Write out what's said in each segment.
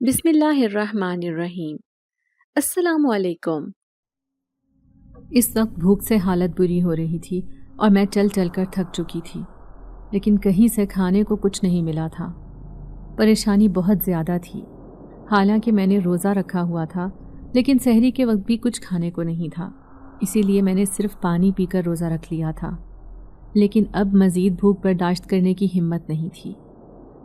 بسم اللہ الرحمن الرحیم۔ السلام علیکم۔ اس وقت بھوک سے حالت بری ہو رہی تھی اور میں چل چل کر تھک چکی تھی، لیکن کہیں سے کھانے کو کچھ نہیں ملا تھا۔ پریشانی بہت زیادہ تھی، حالانکہ میں نے روزہ رکھا ہوا تھا، لیکن سحری کے وقت بھی کچھ کھانے کو نہیں تھا، اسی لیے میں نے صرف پانی پی کر روزہ رکھ لیا تھا۔ لیکن اب مزید بھوک برداشت کرنے کی ہمت نہیں تھی۔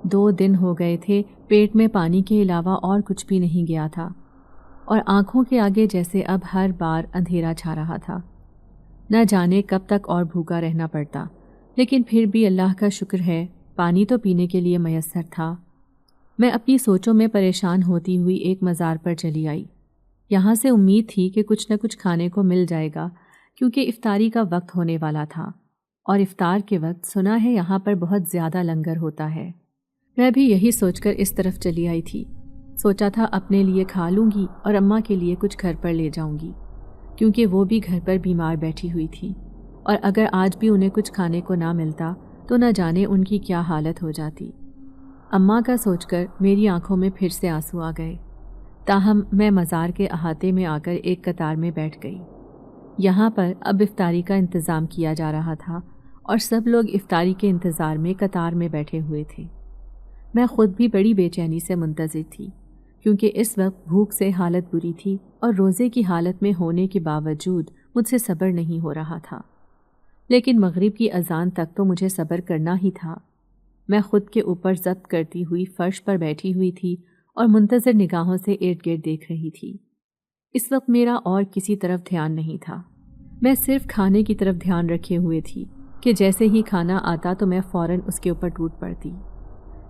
2 دن ہو گئے تھے، پیٹ میں پانی کے علاوہ اور کچھ بھی نہیں گیا تھا، اور آنکھوں کے آگے جیسے اب ہر بار اندھیرا چھا رہا تھا۔ نہ جانے کب تک اور بھوکا رہنا پڑتا، لیکن پھر بھی اللہ کا شکر ہے پانی تو پینے کے لیے میسر تھا۔ میں اپنی سوچوں میں پریشان ہوتی ہوئی ایک مزار پر چلی آئی۔ یہاں سے امید تھی کہ کچھ نہ کچھ کھانے کو مل جائے گا، کیونکہ افطاری کا وقت ہونے والا تھا، اور افطار کے وقت سنا ہے یہاں پر بہت زیادہ لنگر ہوتا ہے۔ میں بھی یہی سوچ کر اس طرف چلی آئی تھی۔ سوچا تھا اپنے لیے کھا لوں گی اور اماں کے لیے کچھ گھر پر لے جاؤں گی، کیونکہ وہ بھی گھر پر بیمار بیٹھی ہوئی تھی، اور اگر آج بھی انہیں کچھ کھانے کو نہ ملتا تو نہ جانے ان کی کیا حالت ہو جاتی۔ اماں کا سوچ کر میری آنکھوں میں پھر سے آنسو آ گئے، تاہم میں مزار کے احاطے میں آ کر ایک قطار میں بیٹھ گئی۔ یہاں پر اب افطاری کا انتظام کیا جا رہا تھا، اور سب لوگ افطاری کے انتظار میں قطار میں بیٹھے ہوئے تھے۔ میں خود بھی بڑی بے چینی سے منتظر تھی، کیونکہ اس وقت بھوک سے حالت بری تھی اور روزے کی حالت میں ہونے کے باوجود مجھ سے صبر نہیں ہو رہا تھا۔ لیکن مغرب کی اذان تک تو مجھے صبر کرنا ہی تھا۔ میں خود کے اوپر ضبط کرتی ہوئی فرش پر بیٹھی ہوئی تھی اور منتظر نگاہوں سے ارد گرد دیکھ رہی تھی۔ اس وقت میرا اور کسی طرف دھیان نہیں تھا، میں صرف کھانے کی طرف دھیان رکھے ہوئے تھی کہ جیسے ہی کھانا آتا تو میں فوراً اس کے اوپر ٹوٹ پڑتی۔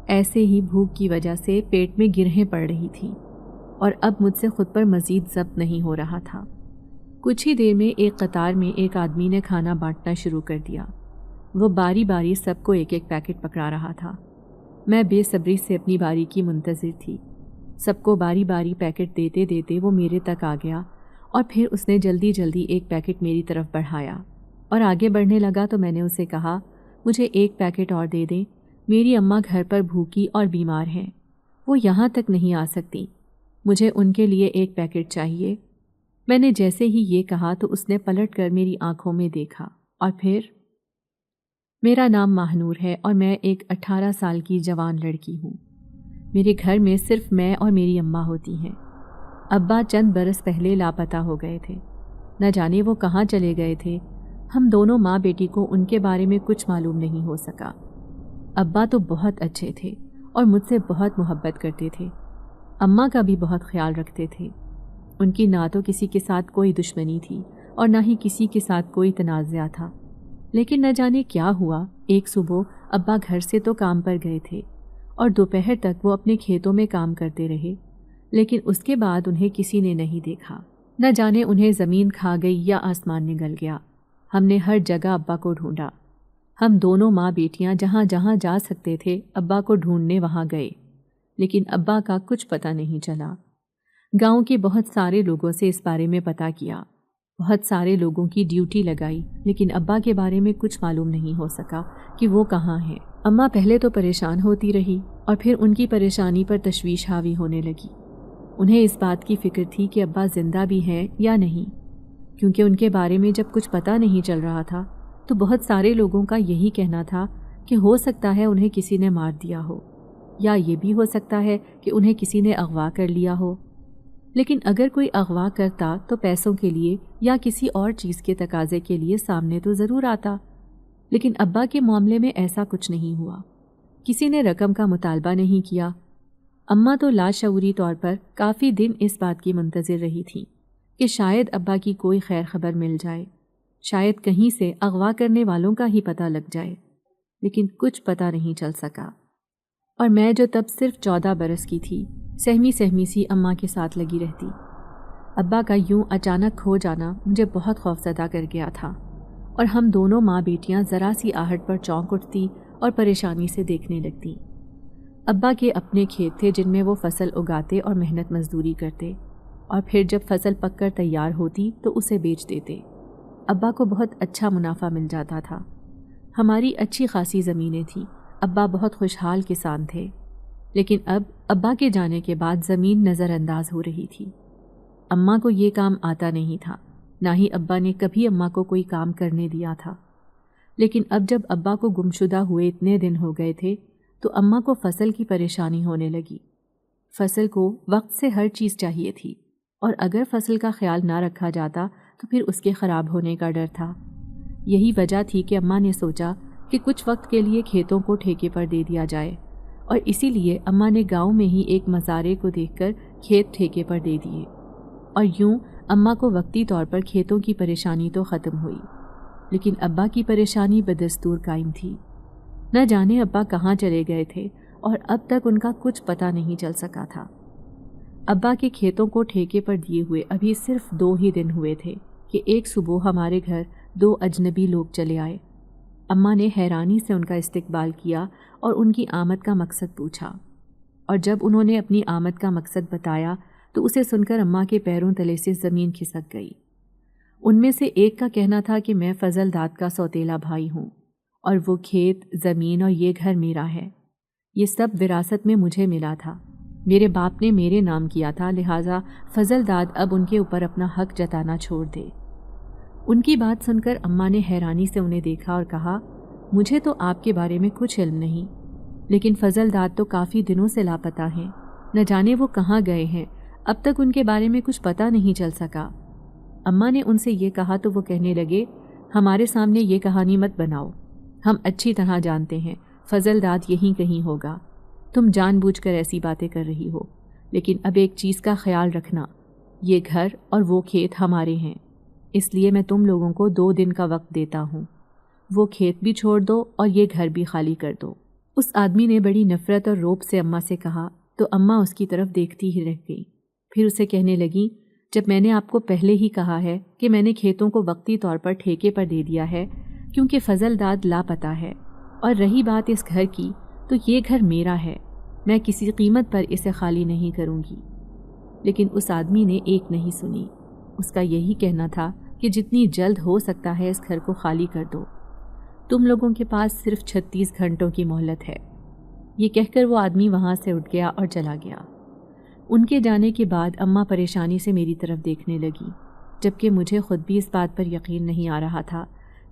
ایسے ہی بھوک کی وجہ سے پیٹ میں گرہیں پڑ رہی تھیں، اور اب مجھ سے خود پر مزید ضبط نہیں ہو رہا تھا۔ کچھ ہی دیر میں ایک قطار میں ایک آدمی نے کھانا بانٹنا شروع کر دیا۔ وہ باری باری سب کو ایک ایک پیکٹ پکڑا رہا تھا۔ میں بے صبری سے اپنی باری کی منتظر تھی۔ سب کو باری باری پیکٹ دیتے دیتے وہ میرے تک آ گیا، اور پھر اس نے جلدی جلدی ایک پیکٹ میری طرف بڑھایا، اور آگے بڑھنے لگا تو میں نے اسے کہا، مجھے ایک پیکٹ اور دے دیں، میری اماں گھر پر بھوکی اور بیمار ہیں، وہ یہاں تک نہیں آ سکتی، مجھے ان کے لیے ایک پیکٹ چاہیے۔ میں نے جیسے ہی یہ کہا تو اس نے پلٹ کر میری آنکھوں میں دیکھا، اور پھر میرا نام ماہنور ہے اور میں ایک 18 سال کی جوان لڑکی ہوں۔ میرے گھر میں صرف میں اور میری اماں ہوتی ہیں۔ ابا چند برس پہلے لاپتہ ہو گئے تھے، نہ جانے وہ کہاں چلے گئے تھے۔ ہم دونوں ماں بیٹی کو ان کے بارے میں کچھ معلوم نہیں ہو سکا۔ ابا تو بہت اچھے تھے اور مجھ سے بہت محبت کرتے تھے، اماں کا بھی بہت خیال رکھتے تھے۔ ان کی نہ تو کسی کے ساتھ کوئی دشمنی تھی اور نہ ہی کسی کے ساتھ کوئی تنازعہ تھا، لیکن نہ جانے کیا ہوا، ایک صبح ابا گھر سے تو کام پر گئے تھے اور دوپہر تک وہ اپنے کھیتوں میں کام کرتے رہے، لیکن اس کے بعد انہیں کسی نے نہیں دیکھا۔ نہ جانے انہیں زمین کھا گئی یا آسمان نگل گیا۔ ہم نے ہر جگہ ابا کو ڈھونڈا۔ ہم دونوں ماں بیٹیاں جہاں جہاں جا سکتے تھے ابا کو ڈھونڈنے وہاں گئے، لیکن ابا کا کچھ پتہ نہیں چلا۔ گاؤں کے بہت سارے لوگوں سے اس بارے میں پتہ کیا، بہت سارے لوگوں کی ڈیوٹی لگائی، لیکن ابا کے بارے میں کچھ معلوم نہیں ہو سکا کہ وہ کہاں ہیں۔ اماں پہلے تو پریشان ہوتی رہی، اور پھر ان کی پریشانی پر تشویش حاوی ہونے لگی۔ انہیں اس بات کی فکر تھی کہ ابا زندہ بھی ہیں یا نہیں، کیونکہ ان کے بارے میں جب کچھ پتہ نہیں چل رہا تھا تو بہت سارے لوگوں کا یہی کہنا تھا کہ ہو سکتا ہے انہیں کسی نے مار دیا ہو، یا یہ بھی ہو سکتا ہے کہ انہیں کسی نے اغوا کر لیا ہو۔ لیکن اگر کوئی اغوا کرتا تو پیسوں کے لیے یا کسی اور چیز کے تقاضے کے لیے سامنے تو ضرور آتا، لیکن ابا کے معاملے میں ایسا کچھ نہیں ہوا۔ کسی نے رقم کا مطالبہ نہیں کیا۔ اماں تو لاشعوری طور پر کافی دن اس بات کی منتظر رہی تھی کہ شاید ابا کی کوئی خیر خبر مل جائے، شاید کہیں سے اغوا کرنے والوں کا ہی پتہ لگ جائے، لیکن کچھ پتہ نہیں چل سکا۔ اور میں جو تب صرف 14 برس کی تھی، سہمی سہمی سی اماں کے ساتھ لگی رہتی۔ ابا کا یوں اچانک کھو جانا مجھے بہت خوفزدہ کر گیا تھا، اور ہم دونوں ماں بیٹیاں ذرا سی آہٹ پر چونک اٹھتی اور پریشانی سے دیکھنے لگتی۔ ابا کے اپنے کھیت تھے جن میں وہ فصل اگاتے اور محنت مزدوری کرتے، اور پھر جب فصل پک کر تیار ہوتی تو اسے بیچ دیتے۔ ابا کو بہت اچھا منافع مل جاتا تھا۔ ہماری اچھی خاصی زمینیں تھیں، ابا بہت خوشحال کسان تھے۔ لیکن اب ابا کے جانے کے بعد زمین نظر انداز ہو رہی تھی۔ اماں کو یہ کام آتا نہیں تھا، نہ ہی ابا نے کبھی اماں کو کوئی کام کرنے دیا تھا۔ لیکن اب جب ابا کو گمشدہ ہوئے اتنے دن ہو گئے تھے تو اماں کو فصل کی پریشانی ہونے لگی۔ فصل کو وقت سے ہر چیز چاہیے تھی، اور اگر فصل کا خیال نہ رکھا جاتا تو پھر اس کے خراب ہونے کا ڈر تھا۔ یہی وجہ تھی کہ اماں نے سوچا کہ کچھ وقت کے لیے کھیتوں کو ٹھیکے پر دے دیا جائے، اور اسی لیے اماں نے گاؤں میں ہی ایک مزارے کو دیکھ کر کھیت ٹھیکے پر دے دیے، اور یوں اماں کو وقتی طور پر کھیتوں کی پریشانی تو ختم ہوئی، لیکن ابا کی پریشانی بدستور قائم تھی۔ نہ جانے ابا کہاں چلے گئے تھے، اور اب تک ان کا کچھ پتہ نہیں چل سکا تھا۔ ابا کے کھیتوں کو ٹھیکے پر دیے ہوئے ابھی صرف 2 ہی دن ہوئے تھے کہ ایک صبح ہمارے گھر 2 اجنبی لوگ چلے آئے۔ اماں نے حیرانی سے ان کا استقبال کیا اور ان کی آمد کا مقصد پوچھا، اور جب انہوں نے اپنی آمد کا مقصد بتایا تو اسے سن کر اماں کے پیروں تلے سے زمین کھسک گئی۔ ان میں سے ایک کا کہنا تھا کہ میں فضل داد کا سوتیلا بھائی ہوں، اور وہ کھیت، زمین اور یہ گھر میرا ہے۔ یہ سب وراثت میں مجھے ملا تھا، میرے باپ نے میرے نام کیا تھا، لہٰذا فضل داد اب ان کے اوپر اپنا حق جتانا چھوڑ دے۔ ان کی بات سن کر اماں نے حیرانی سے انہیں دیکھا اور کہا، مجھے تو آپ کے بارے میں کچھ علم نہیں، لیکن فضل داد تو کافی دنوں سے لاپتہ ہیں، نہ جانے وہ کہاں گئے ہیں، اب تک ان کے بارے میں کچھ پتہ نہیں چل سکا۔ اماں نے ان سے یہ کہا تو وہ کہنے لگے، ہمارے سامنے یہ کہانی مت بناؤ، ہم اچھی طرح جانتے ہیں فضل داد یہیں کہیں ہوگا، تم جان بوجھ کر ایسی باتیں کر رہی ہو، لیکن اب ایک چیز کا خیال رکھنا، یہ گھر اور وہ کھیت ہمارے ہیں، اس لیے میں تم لوگوں کو 2 دن کا وقت دیتا ہوں، وہ کھیت بھی چھوڑ دو اور یہ گھر بھی خالی کر دو۔ اس آدمی نے بڑی نفرت اور رعب سے اماں سے کہا تو اماں اس کی طرف دیکھتی ہی رہ گئی، پھر اسے کہنے لگی، جب میں نے آپ کو پہلے ہی کہا ہے کہ میں نے کھیتوں کو وقتی طور پر ٹھیکے پر دے دیا ہے کیونکہ فضل داد لاپتہ ہے، اور رہی بات اس گھر کی تو یہ گھر میرا ہے، میں کسی قیمت پر اسے خالی نہیں کروں گی۔ لیکن اس آدمی نے ایک نہیں سنی، اس کا یہی کہنا تھا کہ جتنی جلد ہو سکتا ہے اس گھر کو خالی کر دو، تم لوگوں کے پاس صرف 36 گھنٹوں کی مہلت ہے۔ یہ کہہ کر وہ آدمی وہاں سے اٹھ گیا اور چلا گیا۔ ان کے جانے کے بعد اماں پریشانی سے میری طرف دیکھنے لگی، جبکہ مجھے خود بھی اس بات پر یقین نہیں آ رہا تھا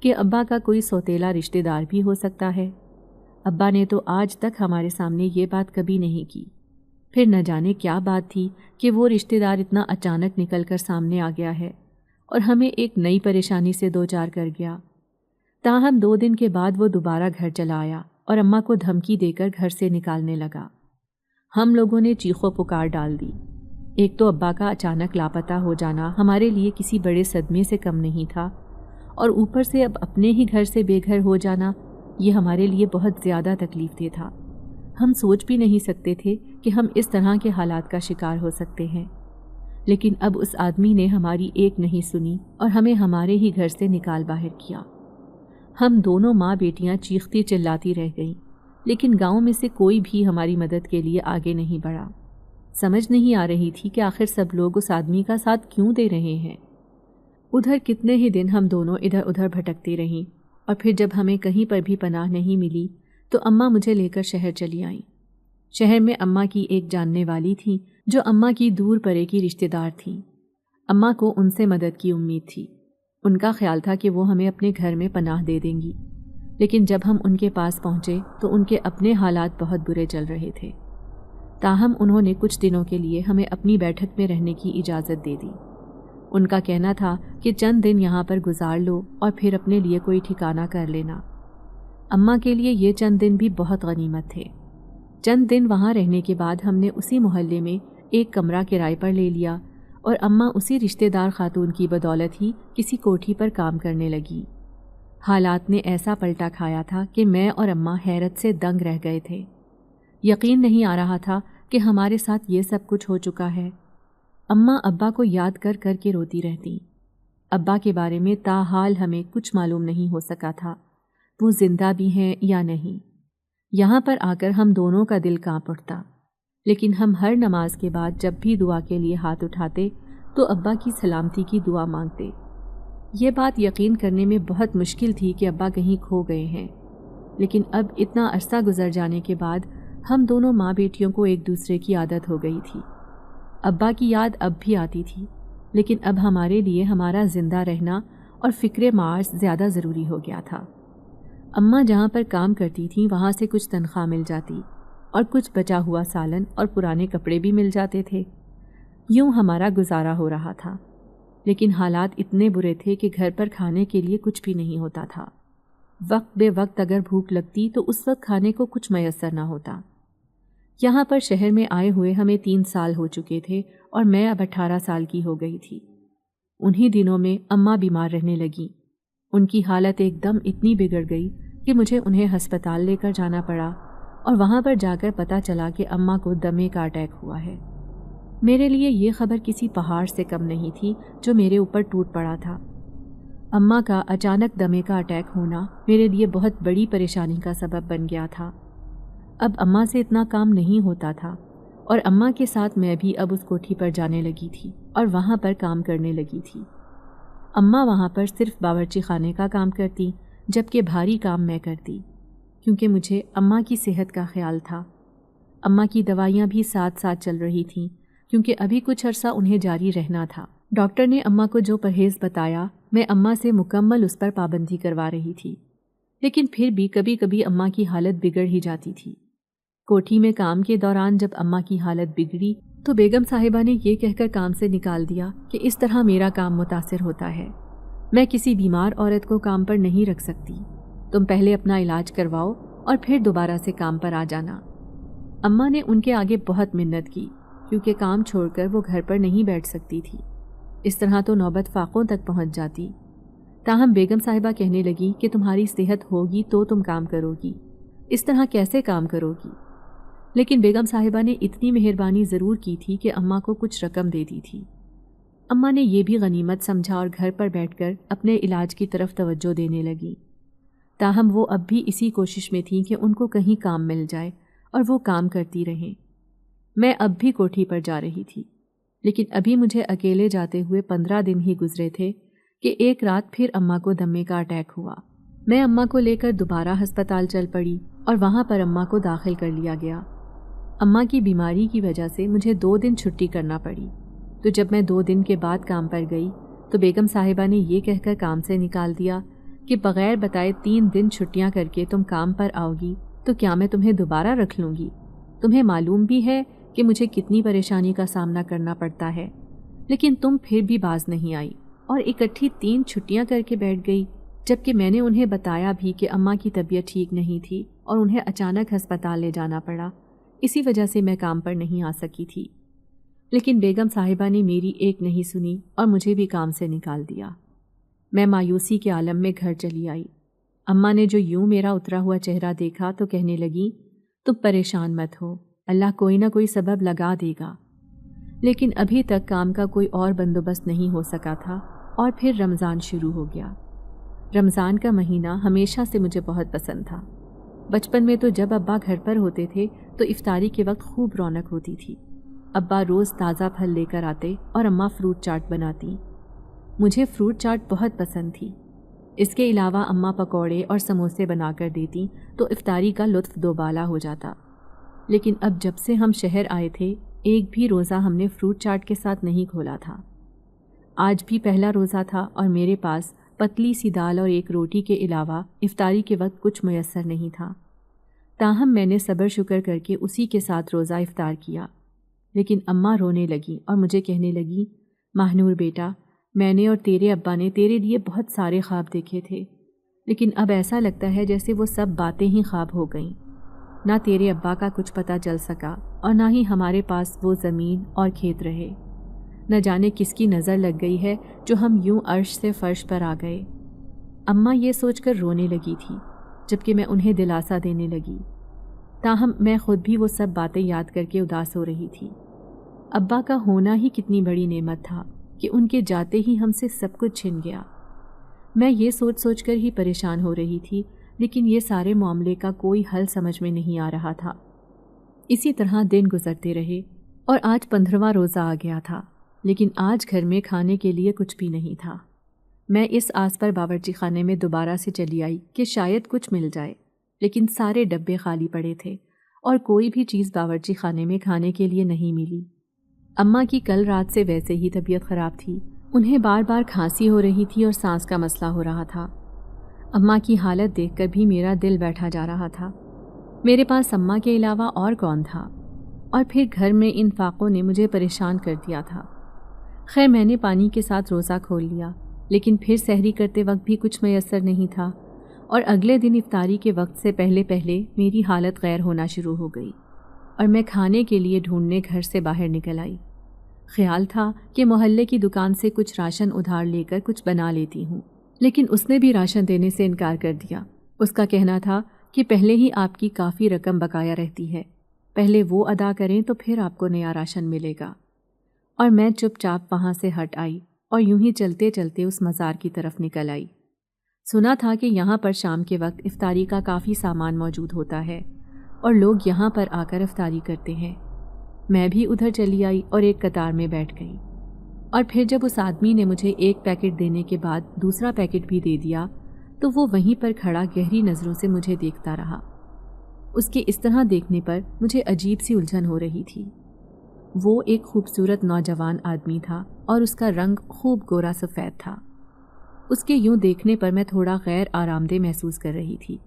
کہ ابا کا کوئی سوتیلا رشتہ دار بھی ہو سکتا ہے۔ ابا نے تو آج تک ہمارے سامنے یہ بات کبھی نہیں کی، پھر نہ جانے کیا بات تھی کہ وہ رشتہ دار اتنا اچانک نکل کر سامنے آ گیا ہے اور ہمیں ایک نئی پریشانی سے دوچار کر گیا۔ تاہم 2 دن کے بعد وہ دوبارہ گھر چلا آیا اور اماں کو دھمکی دے کر گھر سے نکالنے لگا۔ ہم لوگوں نے چیخو پکار ڈال دی۔ ایک تو ابا کا اچانک لاپتہ ہو جانا ہمارے لیے کسی بڑے صدمے سے کم نہیں تھا، اور اوپر سے اب اپنے ہی گھر سے بے گھر ہو جانا یہ ہمارے لیے بہت زیادہ تکلیف دہ تھا۔ ہم سوچ بھی نہیں سکتے تھے کہ ہم اس طرح کے حالات کا شکار ہو سکتے ہیں، لیکن اب اس آدمی نے ہماری ایک نہیں سنی اور ہمیں ہمارے ہی گھر سے نکال باہر کیا۔ ہم دونوں ماں بیٹیاں چیختی چلاتی رہ گئیں، لیکن گاؤں میں سے کوئی بھی ہماری مدد کے لیے آگے نہیں بڑھا۔ سمجھ نہیں آ رہی تھی کہ آخر سب لوگ اس آدمی کا ساتھ کیوں دے رہے ہیں۔ ادھر کتنے ہی دن ہم دونوں ادھر ادھر بھٹکتی رہیں، اور پھر جب ہمیں کہیں پر بھی پناہ نہیں ملی تو اماں مجھے لے کر شہر چلی آئیں۔ شہر میں اماں کی ایک جاننے والی تھی جو اماں کی دور پرے کی رشتہ دار تھی۔ اماں کو ان سے مدد کی امید تھی، ان کا خیال تھا کہ وہ ہمیں اپنے گھر میں پناہ دے دیں گی، لیکن جب ہم ان کے پاس پہنچے تو ان کے اپنے حالات بہت برے چل رہے تھے۔ تاہم انہوں نے کچھ دنوں کے لیے ہمیں اپنی بیٹھک میں رہنے کی اجازت دے دی۔ ان کا کہنا تھا کہ چند دن یہاں پر گزار لو اور پھر اپنے لیے کوئی ٹھکانہ کر لینا۔ اماں کے لیے یہ چند دن بھی بہت غنیمت تھے۔ چند دن وہاں رہنے کے بعد ہم نے اسی محلے میں ایک کمرہ کرائے پر لے لیا، اور اماں اسی رشتہ دار خاتون کی بدولت ہی کسی کوٹھی پر کام کرنے لگی۔ حالات نے ایسا پلٹا کھایا تھا کہ میں اور اماں حیرت سے دنگ رہ گئے تھے۔ یقین نہیں آ رہا تھا کہ ہمارے ساتھ یہ سب کچھ ہو چکا ہے۔ اماں ابا کو یاد کر کر کے روتی رہتی۔ ابا کے بارے میں تاحال ہمیں کچھ معلوم نہیں ہو سکا تھا، وہ زندہ بھی ہیں یا نہیں۔ یہاں پر آ کر ہم دونوں کا دل کانپ اٹھتا، لیکن ہم ہر نماز کے بعد جب بھی دعا کے لیے ہاتھ اٹھاتے تو ابا کی سلامتی کی دعا مانگتے۔ یہ بات یقین کرنے میں بہت مشکل تھی کہ ابا کہیں کھو گئے ہیں، لیکن اب اتنا عرصہ گزر جانے کے بعد ہم دونوں ماں بیٹیوں کو ایک دوسرے کی عادت ہو گئی تھی۔ ابا کی یاد اب بھی آتی تھی، لیکن اب ہمارے لیے ہمارا زندہ رہنا اور فکر معاش زیادہ ضروری ہو گیا تھا۔ اماں جہاں پر کام کرتی تھیں وہاں سے کچھ تنخواہ مل جاتی اور کچھ بچا ہوا سالن اور پرانے کپڑے بھی مل جاتے تھے۔ یوں ہمارا گزارا ہو رہا تھا، لیکن حالات اتنے برے تھے کہ گھر پر کھانے کے لیے کچھ بھی نہیں ہوتا تھا۔ وقت بے وقت اگر بھوک لگتی تو اس وقت کھانے کو کچھ میسر نہ ہوتا۔ یہاں پر شہر میں آئے ہوئے ہمیں 3 سال ہو چکے تھے اور میں اب 18 سال کی ہو گئی تھی۔ انہی دنوں میں اماں بیمار رہنے لگیں۔ ان کی حالت ایک دم اتنی بگڑ گئی کہ مجھے انہیں ہسپتال لے کر جانا پڑا، اور وہاں پر جا کر پتہ چلا کہ اماں کو دمے کا اٹیک ہوا ہے۔ میرے لیے یہ خبر کسی پہاڑ سے کم نہیں تھی جو میرے اوپر ٹوٹ پڑا تھا۔ اماں کا اچانک دمے کا اٹیک ہونا میرے لیے بہت بڑی پریشانی کا سبب بن گیا تھا۔ اب اماں سے اتنا کام نہیں ہوتا تھا، اور اماں کے ساتھ میں بھی اب اس کوٹھی پر جانے لگی تھی اور وہاں پر کام کرنے لگی تھی۔ اماں وہاں پر صرف باورچی خانے کا کام کرتی، جبکہ بھاری کام میں کرتی، کیونکہ مجھے اماں کی صحت کا خیال تھا۔ اماں کی دوائیاں بھی ساتھ ساتھ چل رہی تھیں، کیونکہ ابھی کچھ عرصہ انہیں جاری رہنا تھا۔ ڈاکٹر نے اماں کو جو پرہیز بتایا، میں اماں سے مکمل اس پر پابندی کروا رہی تھی، لیکن پھر بھی کبھی کبھی اماں کی حالت بگڑ ہی جاتی تھی۔ کوٹھی میں کام کے دوران جب اماں کی حالت بگڑی تو بیگم صاحبہ نے یہ کہہ کر کام سے نکال دیا کہ اس طرح میرا کام متاثر ہوتا ہے، میں کسی بیمار عورت کو کام پر نہیں رکھ سکتی، تم پہلے اپنا علاج کرواؤ اور پھر دوبارہ سے کام پر آ جانا۔ اماں نے ان کے آگے بہت منت کی، کیونکہ کام چھوڑ کر وہ گھر پر نہیں بیٹھ سکتی تھی، اس طرح تو نوبت فاقوں تک پہنچ جاتی۔ تاہم بیگم صاحبہ کہنے لگی کہ تمہاری صحت ہوگی تو تم کام کرو گی، اس طرح کیسے کام کرو گی؟ لیکن بیگم صاحبہ نے اتنی مہربانی ضرور کی تھی کہ اماں کو کچھ رقم دے دی تھی۔ اماں نے یہ بھی غنیمت سمجھا اور گھر پر بیٹھ کر اپنے علاج کی طرف توجہ دینے لگی۔ تاہم وہ اب بھی اسی کوشش میں تھیں کہ ان کو کہیں کام مل جائے اور وہ کام کرتی رہیں۔ میں اب بھی کوٹھی پر جا رہی تھی، لیکن ابھی مجھے اکیلے جاتے ہوئے 15 دن ہی گزرے تھے کہ ایک رات پھر اماں کو دمے کا اٹیک ہوا۔ میں اماں کو لے کر دوبارہ ہسپتال چل پڑی اور وہاں پر اماں کو داخل کر لیا گیا۔ اماں کی بیماری کی وجہ سے مجھے 2 دن چھٹی کرنا پڑی، تو جب میں 2 دن کے بعد کام پر گئی تو بیگم صاحبہ نے یہ کہہ کر کام سے نکال دیا کہ بغیر بتائے 3 دن چھٹیاں کر کے تم کام پر آؤ گی تو کیا میں تمہیں دوبارہ رکھ لوں گی؟ تمہیں معلوم بھی ہے کہ مجھے کتنی پریشانی کا سامنا کرنا پڑتا ہے، لیکن تم پھر بھی باز نہیں آئی اور اکٹھی 3 چھٹیاں کر کے بیٹھ گئی، جبکہ میں نے انہیں بتایا بھی کہ اماں کی طبیعت ٹھیک نہیں تھی اور انہیں اچانک ہسپتال لے جانا پڑا، اسی وجہ سے میں کام پر نہیں آ سکی تھی۔ لیکن بیگم صاحبہ نے میری ایک نہیں سنی اور مجھے بھی کام سے نکال دیا۔ میں مایوسی کے عالم میں گھر چلی آئی۔ اماں نے جو یوں میرا اترا ہوا چہرہ دیکھا تو کہنے لگی، تم پریشان مت ہو، اللہ کوئی نہ کوئی سبب لگا دے گا۔ لیکن ابھی تک کام کا کوئی اور بندوبست نہیں ہو سکا تھا، اور پھر رمضان شروع ہو گیا۔ رمضان کا مہینہ ہمیشہ سے مجھے بہت پسند تھا۔ بچپن میں تو جب ابا گھر پر ہوتے تھے تو افطاری کے وقت خوب رونق ہوتی تھی۔ ابا روز تازہ پھل لے کر آتے اور اماں فروٹ چاٹ بناتی۔ مجھے فروٹ چاٹ بہت پسند تھی۔ اس کے علاوہ اماں پکوڑے اور سموسے بنا کر دیتی تو افطاری کا لطف دوبالا ہو جاتا۔ لیکن اب جب سے ہم شہر آئے تھے ایک بھی روزہ ہم نے فروٹ چاٹ کے ساتھ نہیں کھولا تھا۔ آج بھی پہلا روزہ تھا اور میرے پاس پتلی سی دال اور ایک روٹی کے علاوہ افطاری کے وقت کچھ میسر نہیں تھا۔ تاہم میں نے صبر شکر کر کے اسی کے ساتھ روزہ افطار کیا۔ لیکن اماں رونے لگیں اور مجھے کہنے لگیں، ماہنور بیٹا، میں نے اور تیرے ابا نے تیرے لیے بہت سارے خواب دیکھے تھے، لیکن اب ایسا لگتا ہے جیسے وہ سب باتیں ہی خواب ہو گئیں۔ نہ تیرے ابا کا کچھ پتہ چل سکا اور نہ ہی ہمارے پاس وہ زمین اور کھیت رہے۔ نہ جانے کس کی نظر لگ گئی ہے جو ہم یوں عرش سے فرش پر آ گئے۔ اماں یہ سوچ کر رونے لگی تھی، جبکہ میں انہیں دلاسا دینے لگی۔ تاہم میں خود بھی وہ سب باتیں یاد کر کے اداس ہو رہی تھی۔ ابا کا ہونا ہی کتنی بڑی نعمت تھا کہ ان کے جاتے ہی ہم سے سب کچھ چھن گیا۔ میں یہ سوچ سوچ کر ہی پریشان ہو رہی تھی، لیکن یہ سارے معاملے کا کوئی حل سمجھ میں نہیں آ رہا تھا۔ اسی طرح دن گزرتے رہے اور آج 15واں روزہ آ گیا تھا، لیکن آج گھر میں کھانے کے لیے کچھ بھی نہیں تھا۔ میں اس آس پر باورچی خانے میں دوبارہ سے چلی آئی کہ شاید کچھ مل جائے، لیکن سارے ڈبے خالی پڑے تھے اور کوئی بھی چیز باورچی خانے میں کھانے کے لیے نہیں ملی۔ اماں کی کل رات سے ویسے ہی طبیعت خراب تھی، انہیں بار بار کھانسی ہو رہی تھی اور سانس کا مسئلہ ہو رہا تھا۔ اماں کی حالت دیکھ کر بھی میرا دل بیٹھا جا رہا تھا۔ میرے پاس اماں کے علاوہ اور کون تھا؟ اور پھر گھر میں ان فاقوں نے مجھے پریشان کر دیا تھا۔ خیر میں نے پانی کے ساتھ روزہ کھول لیا، لیکن پھر سحری کرتے وقت بھی کچھ میسر نہیں تھا، اور اگلے دن افطاری کے وقت سے پہلے میری حالت غیر ہونا شروع ہو گئی اور میں کھانے کے لیے ڈھونڈنے گھر سے باہر نکل آئی۔ خیال تھا کہ محلے کی دکان سے کچھ راشن ادھار لے کر کچھ بنا لیتی ہوں، لیکن اس نے بھی راشن دینے سے انکار کر دیا۔ اس کا کہنا تھا کہ پہلے ہی آپ کی کافی رقم بقایا رہتی ہے، پہلے وہ ادا کریں تو پھر آپ کو نیا راشن ملے گا۔ اور میں چپ چاپ وہاں سے ہٹ آئی اور یوں ہی چلتے چلتے اس مزار کی طرف نکل آئی۔ سنا تھا کہ یہاں پر شام کے وقت افطاری کا کافی سامان موجود ہوتا ہے اور لوگ یہاں پر آ کر افطاری کرتے ہیں۔ میں بھی ادھر چلی آئی اور ایک قطار میں بیٹھ گئی، اور پھر جب اس آدمی نے مجھے ایک پیکٹ دینے کے بعد دوسرا پیکٹ بھی دے دیا تو وہ وہیں پر کھڑا گہری نظروں سے مجھے دیکھتا رہا۔ اس کے اس طرح دیکھنے پر مجھے عجیب سی الجھن ہو رہی تھی۔ وہ ایک خوبصورت نوجوان آدمی تھا اور اس کا رنگ خوب گورا سفید تھا۔ اس کے یوں دیکھنے پر میں تھوڑا غیر آرام دہ محسوس کر رہی تھی،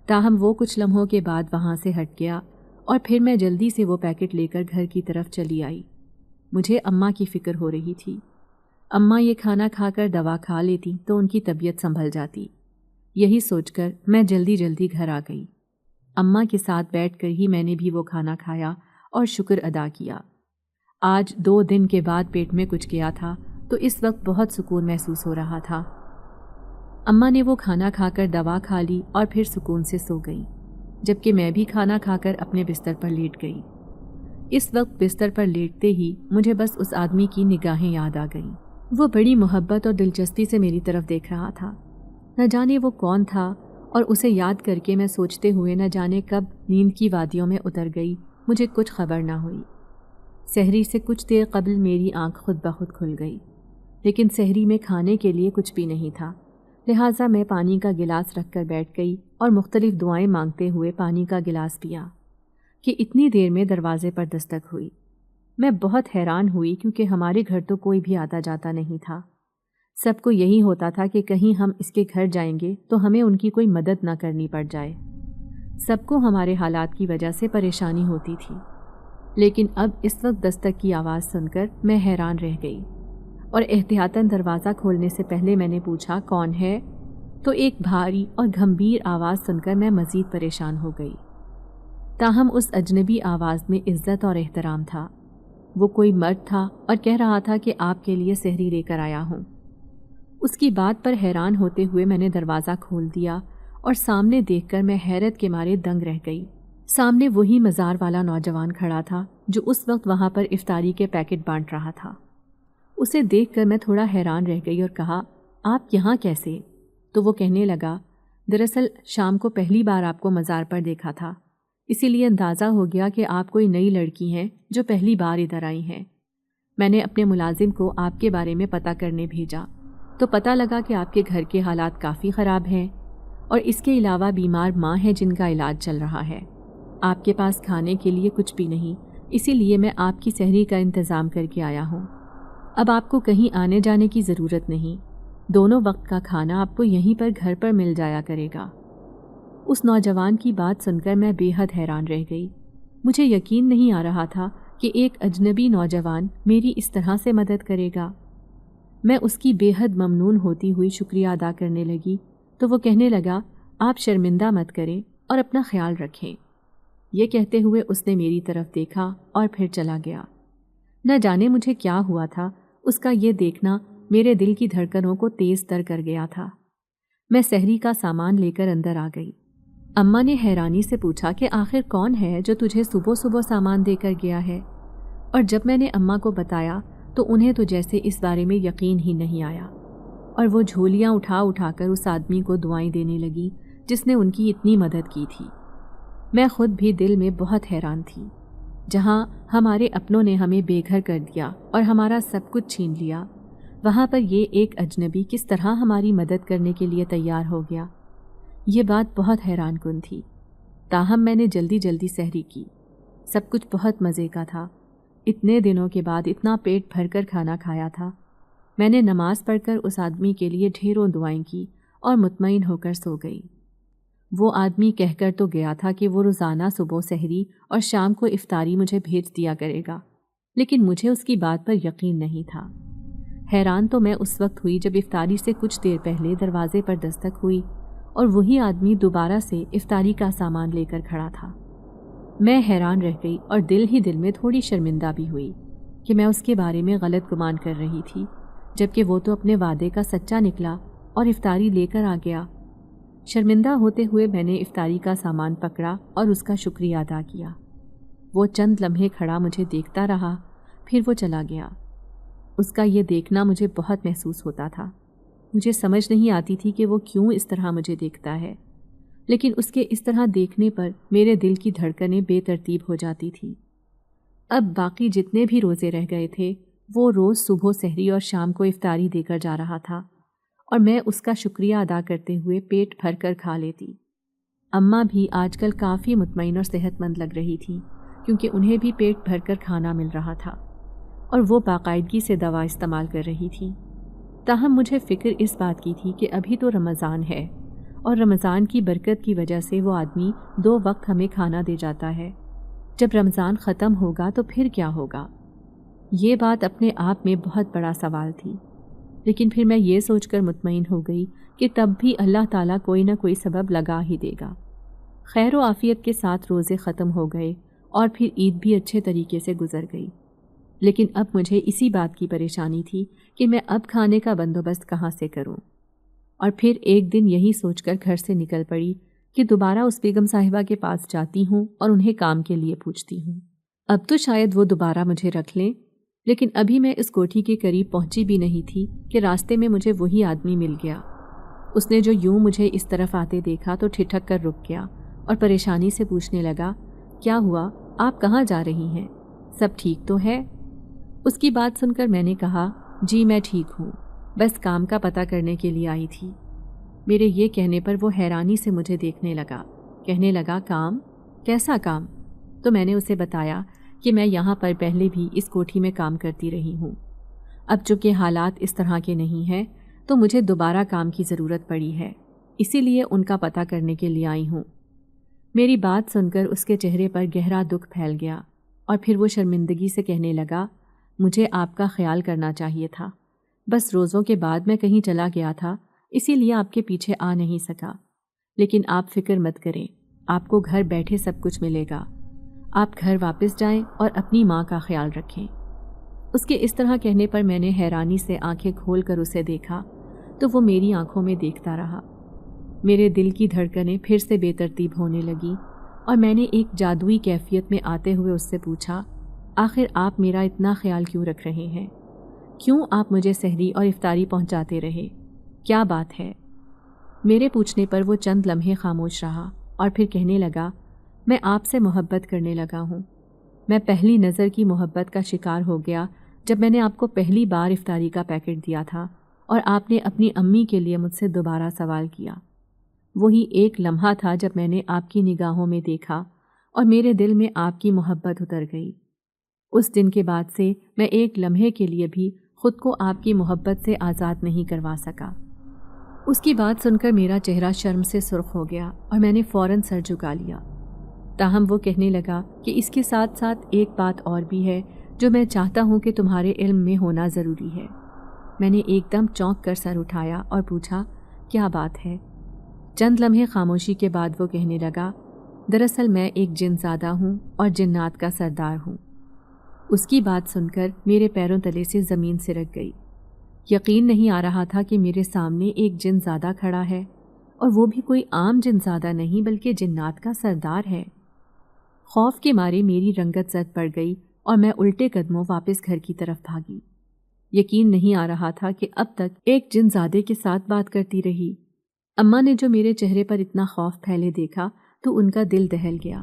تاہم وہ کچھ لمحوں کے بعد وہاں سے ہٹ گیا اور پھر میں جلدی سے وہ پیکٹ لے کر گھر کی طرف چلی آئی۔ مجھے اماں کی فکر ہو رہی تھی۔ اماں یہ کھانا کھا کر دوا کھا لیتی تو ان کی طبیعت سنبھل جاتی۔ یہی سوچ کر میں جلدی جلدی گھر آ گئی۔ اماں کے ساتھ بیٹھ کر ہی میں نے بھی وہ کھانا کھایا اور شکر ادا کیا۔ آج 2 دن کے بعد پیٹ میں کچھ گیا تھا تو اس وقت بہت سکون محسوس ہو رہا تھا۔ اماں نے وہ کھانا کھا کر دوا کھا لی اور پھر سکون سے سو گئی، جبکہ میں بھی کھانا کھا کر اپنے بستر پر لیٹ گئی۔ اس وقت بستر پر لیٹتے ہی مجھے بس اس آدمی کی نگاہیں یاد آ گئیں۔ وہ بڑی محبت اور دلچسپی سے میری طرف دیکھ رہا تھا۔ نہ جانے وہ کون تھا، اور اسے یاد کر کے میں سوچتے ہوئے نہ جانے کب نیند کی وادیوں میں اتر گئی، مجھے کچھ خبر نہ ہوئی۔ سحری سے کچھ دیر قبل میری آنکھ خود بخود کھل گئی، لیکن سحری میں کھانے کے لیے کچھ بھی نہیں تھا، لہٰذا میں پانی کا گلاس رکھ کر بیٹھ گئی اور مختلف دعائیں مانگتے ہوئے پانی کا گلاس پیا کہ اتنی دیر میں دروازے پر دستک ہوئی۔ میں بہت حیران ہوئی کیونکہ ہمارے گھر تو کوئی بھی آتا جاتا نہیں تھا۔ سب کو یہی ہوتا تھا کہ کہیں ہم اس کے گھر جائیں گے تو ہمیں ان کی کوئی مدد نہ کرنی پڑ جائے۔ سب کو ہمارے حالات کی وجہ سے پریشانی ہوتی تھی، لیکن اب اس وقت دستک کی آواز سن کر میں حیران رہ گئی اور احتیاطاً دروازہ کھولنے سے پہلے میں نے پوچھا کون ہے، تو ایک بھاری اور گھمبیر آواز سن کر میں مزید پریشان ہو گئی۔ تاہم اس اجنبی آواز میں عزت اور احترام تھا۔ وہ کوئی مرد تھا اور کہہ رہا تھا کہ آپ کے لیے سحری لے کر آیا ہوں۔ اس کی بات پر حیران ہوتے ہوئے میں نے دروازہ کھول دیا اور سامنے دیکھ کر میں حیرت کے مارے دنگ رہ گئی۔ سامنے وہی مزار والا نوجوان کھڑا تھا جو اس وقت وہاں پر افطاری کے پیکٹ بانٹ رہا تھا۔ اسے دیکھ کر میں تھوڑا حیران رہ گئی اور کہا، آپ یہاں کیسے؟ تو وہ کہنے لگا، دراصل شام کو پہلی بار آپ کو مزار پر دیکھا تھا، اسی لیے اندازہ ہو گیا کہ آپ کوئی نئی لڑکی ہیں جو پہلی بار ادھر آئی ہیں۔ میں نے اپنے ملازم کو آپ کے بارے میں پتہ کرنے بھیجا تو پتہ لگا کہ آپ کے گھر کے حالات کافی خراب ہیں، اور اس کے علاوہ بیمار ماں ہیں جن کا علاج چل رہا ہے۔ آپ کے پاس کھانے کے لیے کچھ بھی نہیں، اسی لیے میں آپ کی سحری کا انتظام کر کے آیا ہوں۔ اب آپ کو کہیں آنے جانے کی ضرورت نہیں، دونوں وقت کا کھانا آپ کو یہیں پر گھر پر مل جایا کرے گا۔ اس نوجوان کی بات سن کر میں بے حد حیران رہ گئی۔ مجھے یقین نہیں آ رہا تھا کہ ایک اجنبی نوجوان میری اس طرح سے مدد کرے گا۔ میں اس کی بے حد ممنون ہوتی ہوئی شکریہ ادا کرنے لگی تو وہ کہنے لگا، آپ شرمندہ مت کریں اور اپنا خیال رکھیں۔ یہ کہتے ہوئے اس نے میری طرف دیکھا اور پھر چلا گیا۔ نہ جانے مجھے کیا ہوا تھا، اس کا یہ دیکھنا میرے دل کی دھڑکنوں کو تیز تر کر گیا تھا۔ میں سحری کا سامان لے کر اندر آ گئی۔ اماں نے حیرانی سے پوچھا کہ آخر کون ہے جو تجھے صبح صبح سامان دے کر گیا ہے، اور جب میں نے اماں کو بتایا تو انہیں تو جیسے اس بارے میں یقین ہی نہیں آیا، اور وہ جھولیاں اٹھا اٹھا کر اس آدمی کو دعائیں دینے لگی جس نے ان کی اتنی مدد کی تھی۔ میں خود بھی دل میں بہت حیران تھی، جہاں ہمارے اپنوں نے ہمیں بے گھر کر دیا اور ہمارا سب کچھ چھین لیا، وہاں پر یہ ایک اجنبی کس طرح ہماری مدد کرنے کے لیے تیار ہو گیا۔ یہ بات بہت حیران کن تھی، تاہم میں نے جلدی جلدی سحری کی سب کچھ بہت مزے کا تھا۔ اتنے دنوں کے بعد اتنا پیٹ بھر کر کھانا کھایا تھا۔ میں نے نماز پڑھ کر اس آدمی کے لیے ڈھیروں دعائیں کی اور مطمئن ہو کر سو گئی۔ وہ آدمی کہہ کر تو گیا تھا کہ وہ روزانہ صبح سحری اور شام کو افطاری مجھے بھیج دیا کرے گا، لیکن مجھے اس کی بات پر یقین نہیں تھا۔ حیران تو میں اس وقت ہوئی جب افطاری سے کچھ دیر پہلے دروازے پر دستک ہوئی اور وہی آدمی دوبارہ سے افطاری کا سامان لے کر کھڑا تھا۔ میں حیران رہ گئی اور دل ہی دل میں تھوڑی شرمندہ بھی ہوئی کہ میں اس کے بارے میں غلط گمان کر رہی تھی، جبکہ وہ تو اپنے وعدے کا سچا نکلا اور افطاری لے کر آ گیا۔ شرمندہ ہوتے ہوئے میں نے افطاری کا سامان پکڑا اور اس کا شکریہ ادا کیا۔ وہ چند لمحے کھڑا مجھے دیکھتا رہا، پھر وہ چلا گیا۔ اس کا یہ دیکھنا مجھے بہت محسوس ہوتا تھا۔ مجھے سمجھ نہیں آتی تھی کہ وہ کیوں اس طرح مجھے دیکھتا ہے، لیکن اس کے اس طرح دیکھنے پر میرے دل کی دھڑکنیں بے ترتیب ہو جاتی تھیں۔ اب باقی جتنے بھی روزے رہ گئے تھے وہ روز صبح سحری اور شام کو افطاری دے کر جا رہا تھا، اور میں اس کا شکریہ ادا کرتے ہوئے پیٹ بھر کر کھا لیتی۔ اماں بھی آج کل کافی مطمئن اور صحت مند لگ رہی تھی، کیونکہ انہیں بھی پیٹ بھر کر کھانا مل رہا تھا اور وہ باقاعدگی سے دوا استعمال کر رہی تھی۔ تاہم مجھے فکر اس بات کی تھی کہ ابھی تو رمضان ہے، اور رمضان کی برکت کی وجہ سے وہ آدمی 2 وقت ہمیں کھانا دے جاتا ہے۔ جب رمضان ختم ہوگا تو پھر کیا ہوگا؟ یہ بات اپنے آپ میں بہت بڑا سوال تھی، لیکن پھر میں یہ سوچ کر مطمئن ہو گئی کہ تب بھی اللہ تعالیٰ کوئی نہ کوئی سبب لگا ہی دے گا۔ خیر و عافیت کے ساتھ روزے ختم ہو گئے اور پھر عید بھی اچھے طریقے سے گزر گئی، لیکن اب مجھے اسی بات کی پریشانی تھی کہ میں اب کھانے کا بندوبست کہاں سے کروں۔ اور پھر ایک دن یہی سوچ کر گھر سے نکل پڑی کہ دوبارہ اس بیگم صاحبہ کے پاس جاتی ہوں اور انہیں کام کے لیے پوچھتی ہوں۔ اب تو شاید وہ دوبارہ مجھے رکھ لیں، لیکن ابھی میں اس کوٹھی کے قریب پہنچی بھی نہیں تھی کہ راستے میں مجھے وہی آدمی مل گیا۔ اس نے جو یوں مجھے اس طرف آتے دیکھا تو ٹھٹک کر رک گیا اور پریشانی سے پوچھنے لگا، کیا ہوا؟ آپ کہاں جا رہی ہیں؟ سب ٹھیک تو ہے؟ اس کی بات سن کر میں نے کہا، جی میں ٹھیک ہوں، بس کام کا پتہ کرنے کے لیے آئی تھی۔ میرے یہ کہنے پر وہ حیرانی سے مجھے دیکھنے لگا، کہنے لگا، کام؟ کیسا کام؟ تو میں نے اسے بتایا کہ میں یہاں پر پہلے بھی اس کوٹھی میں کام کرتی رہی ہوں، اب چونکہ حالات اس طرح کے نہیں ہیں تو مجھے دوبارہ کام کی ضرورت پڑی ہے، اسی لیے ان کا پتہ کرنے کے لیے آئی ہوں۔ میری بات سن کر اس کے چہرے پر گہرا دکھ پھیل گیا اور پھر وہ شرمندگی سے کہنے لگا، مجھے آپ کا خیال کرنا چاہیے تھا، بس روزوں کے بعد میں کہیں چلا گیا تھا، اسی لیے آپ کے پیچھے آ نہیں سکا، لیکن آپ فکر مت کریں، آپ کو گھر بیٹھے سب کچھ ملے گا، آپ گھر واپس جائیں اور اپنی ماں کا خیال رکھیں۔ اس کے اس طرح کہنے پر میں نے حیرانی سے آنکھیں کھول کر اسے دیکھا تو وہ میری آنکھوں میں دیکھتا رہا۔ میرے دل کی دھڑکنیں پھر سے بے ترتیب ہونے لگیں اور میں نے ایک جادوئی کیفیت میں آتے ہوئے اس سے پوچھا، آخر آپ میرا اتنا خیال کیوں رکھ رہے ہیں؟ کیوں آپ مجھے سحری اور افطاری پہنچاتے رہے؟ کیا بات ہے؟ میرے پوچھنے پر وہ چند لمحے خاموش رہا اور پھر کہنے لگا، میں آپ سے محبت کرنے لگا ہوں۔ میں پہلی نظر کی محبت کا شکار ہو گیا جب میں نے آپ کو پہلی بار افطاری کا پیکٹ دیا تھا اور آپ نے اپنی امی کے لیے مجھ سے دوبارہ سوال کیا۔ وہی ایک لمحہ تھا جب میں نے آپ کی نگاہوں میں دیکھا اور میرے دل میں آپ کی محبت اتر گئی۔ اس دن کے بعد سے میں ایک لمحے کے لیے بھی خود کو آپ کی محبت سے آزاد نہیں کروا سکا۔ اس کی بات سن کر میرا چہرہ شرم سے سرخ ہو گیا اور میں نے فوراً سر جھکا لیا۔ تاہم وہ کہنے لگا کہ اس کے ساتھ ساتھ ایک بات اور بھی ہے جو میں چاہتا ہوں کہ تمہارے علم میں ہونا ضروری ہے۔ میں نے ایک دم چونک کر سر اٹھایا اور پوچھا، کیا بات ہے؟ چند لمحے خاموشی کے بعد وہ کہنے لگا، دراصل میں ایک جن زادہ ہوں اور جنات کا سردار ہوں۔ اس کی بات سن کر میرے پیروں تلے سے زمین سرک گئی۔ یقین نہیں آ رہا تھا کہ میرے سامنے ایک جن زادہ کھڑا ہے، اور وہ بھی کوئی عام جن زادہ نہیں بلکہ جنات کا سردار ہے۔ خوف کے مارے میری رنگت زد پڑ گئی اور میں الٹے قدموں واپس گھر کی طرف بھاگی۔ یقین نہیں آ رہا تھا کہ اب تک ایک جن زادے کے ساتھ بات کرتی رہی۔ اماں نے جو میرے چہرے پر اتنا خوف پھیلے دیکھا تو ان کا دل دہل گیا۔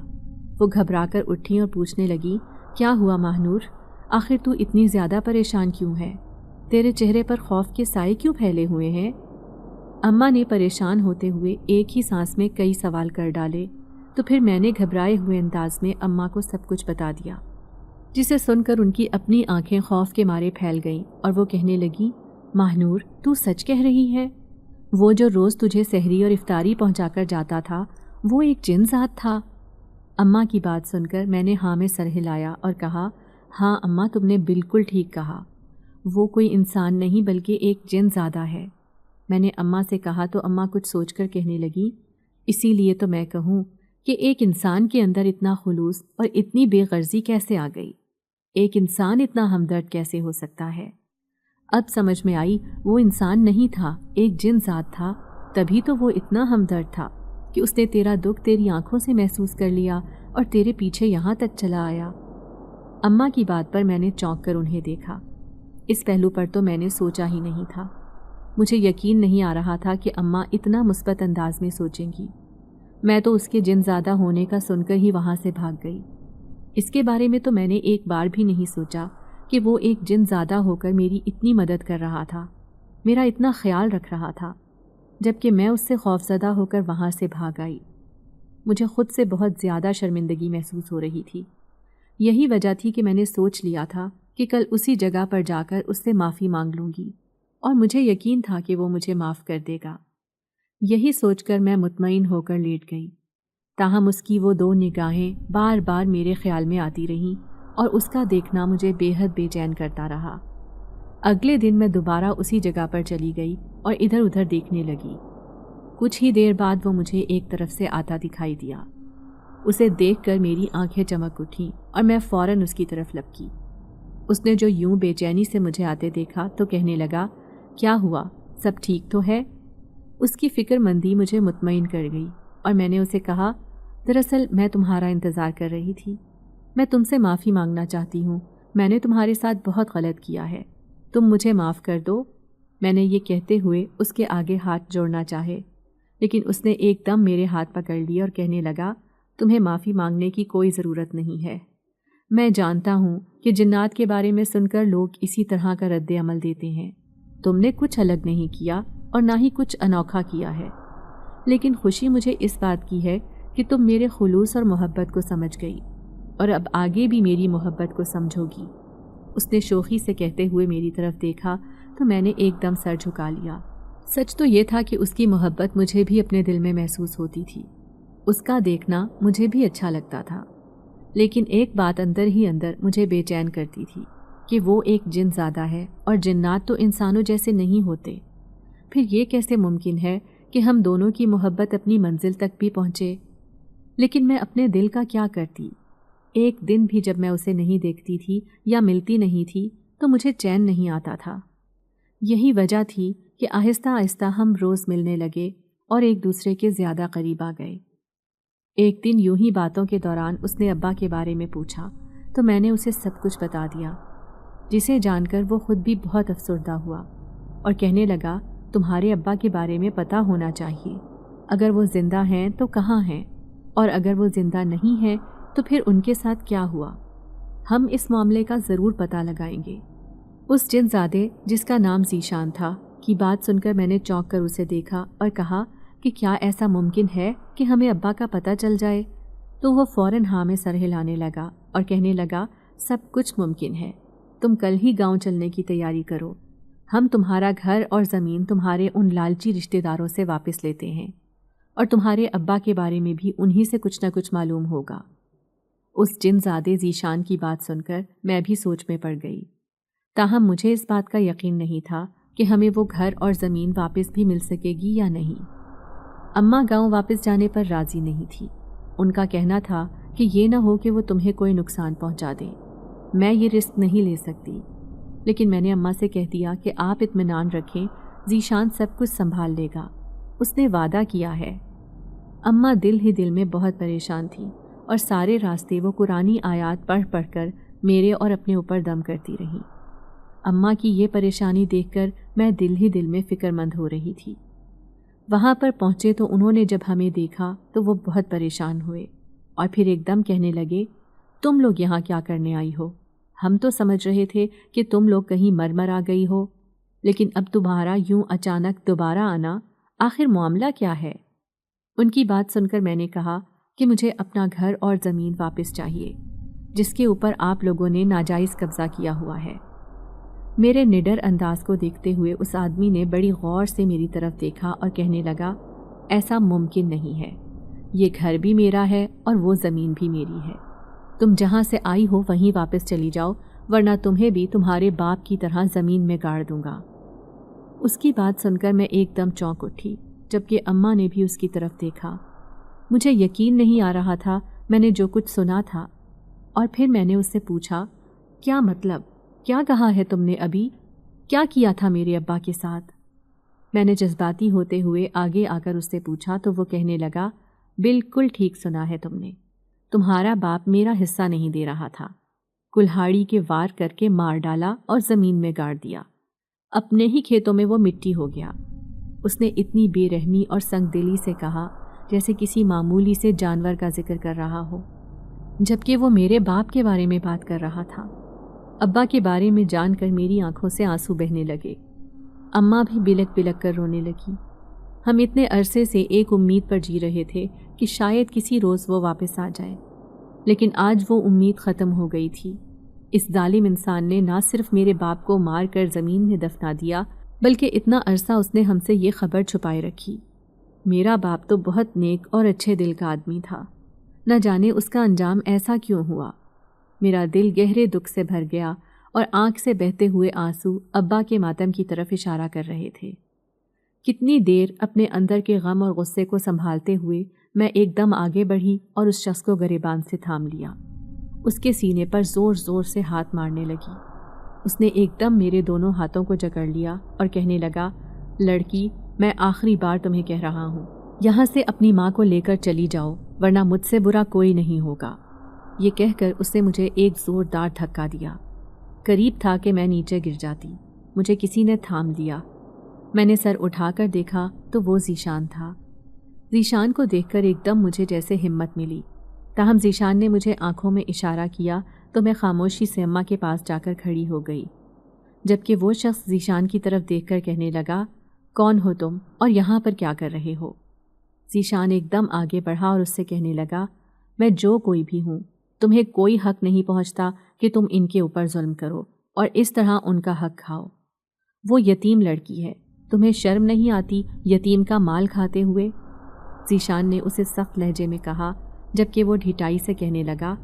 وہ گھبرا کر اٹھی اور پوچھنے لگی، کیا ہوا ماہنور؟ آخر تو اتنی زیادہ پریشان کیوں ہے؟ تیرے چہرے پر خوف کے سائے کیوں پھیلے ہوئے ہیں؟ اماں نے پریشان ہوتے ہوئے ایک ہی سانس میں کئی سوال کر ڈالے، تو پھر میں نے گھبرائے ہوئے انداز میں اماں کو سب کچھ بتا دیا، جسے سن کر ان کی اپنی آنکھیں خوف کے مارے پھیل گئیں اور وہ کہنے لگی، ماہنور تو سچ کہہ رہی ہے؟ وہ جو روز تجھے سحری اور افطاری پہنچا کر جاتا تھا وہ ایک جن ذات تھا؟ اماں کی بات سن کر میں نے ہاں میں سر ہلایا اور کہا، ہاں اماں تم نے بالکل ٹھیک کہا، وہ کوئی انسان نہیں بلکہ ایک جن زادہ ہے۔ میں نے اماں سے کہا تو اماں کچھ سوچ کر کہنے لگی، اسی لیے تو میں کہوں کہ ایک انسان کے اندر اتنا خلوص اور اتنی بے غرضی کیسے آ گئی؟ ایک انسان اتنا ہمدرد کیسے ہو سکتا ہے؟ اب سمجھ میں آئی وہ انسان نہیں تھا، ایک جن ذات تھا، تبھی تو وہ اتنا ہمدرد تھا کہ اس نے تیرا دکھ تیری آنکھوں سے محسوس کر لیا اور تیرے پیچھے یہاں تک چلا آیا۔ اماں کی بات پر میں نے چونک کر انہیں دیکھا۔ اس پہلو پر تو میں نے سوچا ہی نہیں تھا۔ مجھے یقین نہیں آ رہا تھا کہ اماں اتنا مثبت انداز میں سوچیں گی۔ میں تو اس کے جن زادہ ہونے کا سن کر ہی وہاں سے بھاگ گئی۔ اس کے بارے میں تو میں نے ایک بار بھی نہیں سوچا کہ وہ ایک جن زادہ ہو کر میری اتنی مدد کر رہا تھا، میرا اتنا خیال رکھ رہا تھا، جبکہ میں اس سے خوفزدہ ہو کر وہاں سے بھاگ آئی۔ مجھے خود سے بہت زیادہ شرمندگی محسوس ہو رہی تھی۔ یہی وجہ تھی کہ میں نے سوچ لیا تھا کہ کل اسی جگہ پر جا کر اس سے معافی مانگ لوں گی، اور مجھے یقین تھا کہ وہ مجھے معاف کر دے گا۔ یہی سوچ کر میں مطمئن ہو کر لیٹ گئی، تاہم اس کی وہ دو نگاہیں بار بار میرے خیال میں آتی رہیں اور اس کا دیکھنا مجھے بے حد بے چین کرتا رہا۔ اگلے دن میں دوبارہ اسی جگہ پر چلی گئی اور ادھر ادھر دیکھنے لگی۔ کچھ ہی دیر بعد وہ مجھے ایک طرف سے آتا دکھائی دیا۔ اسے دیکھ کر میری آنکھیں چمک اٹھیں اور میں فوراً اس کی طرف لپکی۔ اس نے جو یوں بے چینی سے مجھے آتے دیکھا تو کہنے لگا، کیا ہوا، سب ٹھیک تو ہے؟ اس کی فکر مندی مجھے مطمئن کر گئی اور میں نے اسے کہا، دراصل میں تمہارا انتظار کر رہی تھی، میں تم سے معافی مانگنا چاہتی ہوں، میں نے تمہارے ساتھ بہت غلط کیا ہے، تم مجھے معاف کر دو۔ میں نے یہ کہتے ہوئے اس کے آگے ہاتھ جوڑنا چاہے، لیکن اس نے ایک دم میرے ہاتھ پکڑ لیے اور کہنے لگا، تمہیں معافی مانگنے کی کوئی ضرورت نہیں ہے۔ میں جانتا ہوں کہ جنات کے بارے میں سن کر لوگ اسی طرح کا رد عمل دیتے ہیں، تم نے کچھ الگ نہیں کیا اور نہ ہی کچھ انوکھا کیا ہے، لیکن خوشی مجھے اس بات کی ہے کہ تم میرے خلوص اور محبت کو سمجھ گئی اور اب آگے بھی میری محبت کو سمجھو گی۔ اس نے شوخی سے کہتے ہوئے میری طرف دیکھا تو میں نے ایک دم سر جھکا لیا۔ سچ تو یہ تھا کہ اس کی محبت مجھے بھی اپنے دل میں محسوس ہوتی تھی، اس کا دیکھنا مجھے بھی اچھا لگتا تھا، لیکن ایک بات اندر ہی اندر مجھے بے چین کرتی تھی کہ وہ ایک جن زادہ ہے اور جنات تو انسانوں جیسے نہیں ہوتے۔ پھر یہ کیسے ممکن ہے کہ ہم دونوں کی محبت اپنی منزل تک بھی پہنچے؟ لیکن میں اپنے دل کا کیا کرتی؟ ایک دن بھی جب میں اسے نہیں دیکھتی تھی یا ملتی نہیں تھی تو مجھے چین نہیں آتا تھا۔ یہی وجہ تھی کہ آہستہ آہستہ ہم روز ملنے لگے اور ایک دوسرے کے زیادہ قریب آ گئے۔ ایک دن یوں ہی باتوں کے دوران اس نے ابا کے بارے میں پوچھا تو میں نے اسے سب کچھ بتا دیا، جسے جان کر وہ خود بھی بہت افسردہ ہوا اور کہنے لگا، تمہارے ابا کے بارے میں پتہ ہونا چاہیے، اگر وہ زندہ ہیں تو کہاں ہیں، اور اگر وہ زندہ نہیں ہیں تو پھر ان کے ساتھ کیا ہوا؟ ہم اس معاملے کا ضرور پتہ لگائیں گے۔ اس جن زادے جس کا نام ذیشان تھا کی بات سن کر میں نے چونک کر اسے دیکھا اور کہا کہ کیا ایسا ممکن ہے کہ ہمیں ابا کا پتہ چل جائے؟ تو وہ فوراً ہاں میں سر ہلانے لگا اور کہنے لگا، سب کچھ ممکن ہے، تم کل ہی گاؤں چلنے کی تیاری کرو، ہم تمہارا گھر اور زمین تمہارے ان لالچی رشتہ داروں سے واپس لیتے ہیں، اور تمہارے ابا کے بارے میں بھی انہی سے کچھ نہ کچھ معلوم ہوگا۔ اس جن زادے ذیشان کی بات سن کر میں بھی سوچ میں پڑ گئی، تاہم مجھے اس بات کا یقین نہیں تھا کہ ہمیں وہ گھر اور زمین واپس بھی مل سکے گی یا نہیں۔ اماں گاؤں واپس جانے پر راضی نہیں تھی، ان کا کہنا تھا کہ یہ نہ ہو کہ وہ تمہیں کوئی نقصان پہنچا دیں، میں یہ رسک نہیں لے سکتی، لیکن میں نے اماں سے کہہ دیا کہ آپ اطمینان رکھیں، ذیشان سب کچھ سنبھال لے گا، اس نے وعدہ کیا ہے۔ اماں دل ہی دل میں بہت پریشان تھی اور سارے راستے وہ قرآنی آیات پڑھ پڑھ کر میرے اور اپنے اوپر دم کرتی رہیں۔ اماں کی یہ پریشانی دیکھ کر میں دل ہی دل میں فکر مند ہو رہی تھی۔ وہاں پر پہنچے تو انہوں نے جب ہمیں دیکھا تو وہ بہت پریشان ہوئے اور پھر ایک دم کہنے لگے، تم لوگ یہاں کیا کرنے آئی ہو؟ ہم تو سمجھ رہے تھے کہ تم لوگ کہیں مر آ گئی ہو، لیکن اب تمہارا یوں اچانک دوبارہ آنا، آخر معاملہ کیا ہے؟ ان کی بات سن کر میں نے کہا کہ مجھے اپنا گھر اور زمین واپس چاہیے جس کے اوپر آپ لوگوں نے ناجائز قبضہ کیا ہوا ہے۔ میرے نڈر انداز کو دیکھتے ہوئے اس آدمی نے بڑی غور سے میری طرف دیکھا اور کہنے لگا، ایسا ممکن نہیں ہے، یہ گھر بھی میرا ہے اور وہ زمین بھی میری ہے۔ تم جہاں سے آئی ہو وہیں واپس چلی جاؤ، ورنہ تمہیں بھی تمہارے باپ کی طرح زمین میں گاڑ دوں گا۔ اس کی بات سن کر میں ایک دم چونک اٹھی، جبکہ اماں نے بھی اس کی طرف دیکھا۔ مجھے یقین نہیں آ رہا تھا میں نے جو کچھ سنا تھا، اور پھر میں نے اس سے پوچھا، کیا مطلب؟ کیا کہا ہے تم نے ابھی؟ کیا کیا تھا میرے ابا کے ساتھ؟ میں نے جذباتی ہوتے ہوئے آگے آ کر اس سے پوچھا تو وہ کہنے لگا، بالکل ٹھیک سنا ہے تم نے، تمہارا باپ میرا حصہ نہیں دے رہا تھا، کلہاڑی کے وار کر کے مار ڈالا اور زمین میں گاڑ دیا، اپنے ہی کھیتوں میں وہ مٹی ہو گیا۔ اس نے اتنی بے رحمی اور سنگ دلی سے کہا جیسے کسی معمولی سے جانور کا ذکر کر رہا ہو، جبکہ وہ میرے باپ کے بارے میں بات کر رہا تھا۔ ابا کے بارے میں جان کر میری آنکھوں سے آنسو بہنے لگے، اماں بھی بلک بلک کر رونے لگی۔ ہم اتنے عرصے سے ایک امید پر جی رہے تھے کہ شاید کسی روز وہ واپس آ جائے، لیکن آج وہ امید ختم ہو گئی تھی۔ اس ظالم انسان نے نہ صرف میرے باپ کو مار کر زمین میں دفنا دیا، بلکہ اتنا عرصہ اس نے ہم سے یہ خبر چھپائے رکھی۔ میرا باپ تو بہت نیک اور اچھے دل کا آدمی تھا، نہ جانے اس کا انجام ایسا کیوں ہوا۔ میرا دل گہرے دکھ سے بھر گیا اور آنکھ سے بہتے ہوئے آنسو ابا کے ماتم کی طرف اشارہ کر رہے تھے۔ کتنی دیر اپنے اندر کے غم اور غصے کو سنبھالتے ہوئے میں ایک دم آگے بڑھی اور اس شخص کو گریبان سے تھام لیا، اس کے سینے پر زور زور سے ہاتھ مارنے لگی۔ اس نے ایک دم میرے دونوں ہاتھوں کو جکڑ لیا اور کہنے لگا، لڑکی، میں آخری بار تمہیں کہہ رہا ہوں، یہاں سے اپنی ماں کو لے کر چلی جاؤ، ورنہ مجھ سے برا کوئی نہیں ہوگا۔ یہ کہہ کر اس نے مجھے ایک زوردار دھکا دیا، قریب تھا کہ میں نیچے گر جاتی۔ مجھے کسی نے تھام لیا، میں نے سر اٹھا کر دیکھا تو وہ ذیشان تھا۔ ذیشان کو دیکھ کر ایک دم مجھے جیسے ہمت ملی، تاہم ذیشان نے مجھے آنکھوں میں اشارہ کیا تو میں خاموشی سے اماں کے پاس جا کر کھڑی ہو گئی، جبکہ وہ شخص ذیشان کی طرف دیکھ کر کہنے لگا، کون ہو تم اور یہاں پر کیا کر رہے ہو؟ ذیشان ایک دم آگے بڑھا اور اس سے کہنے لگا، میں جو کوئی بھی ہوں، تمہیں کوئی حق نہیں پہنچتا کہ تم ان کے اوپر ظلم کرو اور اس طرح ان کا حق کھاؤ۔ وہ یتیم لڑکی ہے، تمہیں شرم نہیں آتی یتیم کا مال کھاتے ہوئے؟ ذیشان نے اسے سخت لہجے میں کہا، جبکہ وہ ڈھٹائی سے کہنے لگا،